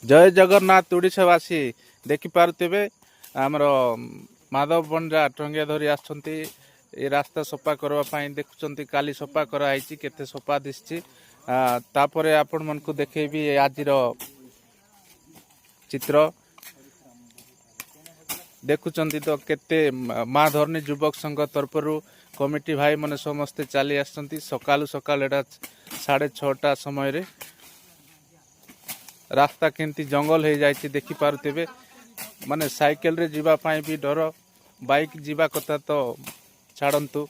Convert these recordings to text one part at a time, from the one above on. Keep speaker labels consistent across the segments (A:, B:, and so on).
A: जय जगन्नाथ ओडिशावासी देखिपे आमर माधव बंडा टंगिया धरी आसछंती ए रास्ता सफा करने देखुं काली सफा कराई केते सफा दिशि तापरे आपण मन को देखेबी आज चित्र देखुंत तो केते माँ धरनी युवक संघ तरफरु कमिटी भाई मैंने समस्ते चली आसछंती सकालू सकाल एटा 6:30 समय रे रास्ता केमती जंगल हो जाए देखी पारुथिबे माने साइकेल रे जीवा पाई भी डर बाइक जीवा कथा तो छाड़ंतु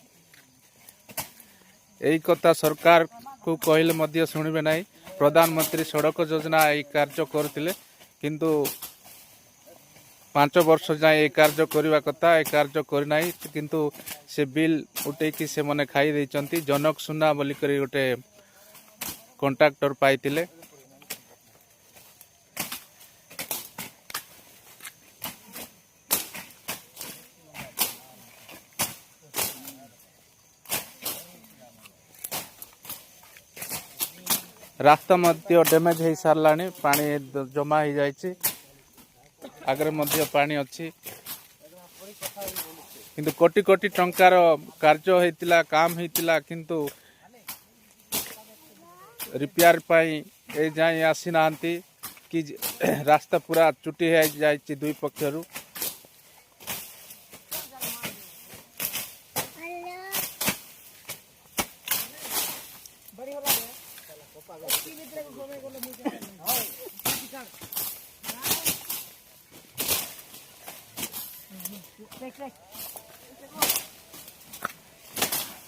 A: यही कथा सरकार को कहले मध्य शुणिबे नहीं। प्रधानमंत्री सड़क योजना यही कार्य करथिले किंतु 5 वर्ष जाए ये कार्य करने कथा ये कार्य करना किंतु से बिल उठेकी से मने खाई देइचंती जनक सुना बोली करी गोटे कॉन्ट्रैक्टर पाइतिले। रास्ता मध्य डैमेज हो सारा पानी जमा हो जाए आगे मध्य पानी अच्छी किंतु कोटी कोटी टंकार कार्य होता काम होता किंतु रिपेयर पाई ए जाए आसी ना कि रास्ता पूरा चुटी हो जाए दुई पक्षरु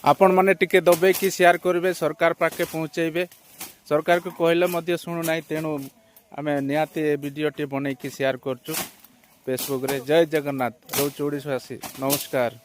A: आपण माने टिके दबे कि शेयर करेंगे सरकार पाखे पहुँचेबे सरकार को कहले मध्य शुणु ना तेणु आम निहाती वीडियो टी बनई शेयर करचु फेसबुक रे। जय जगन्नाथ रोच ओडिशावासी नमस्कार।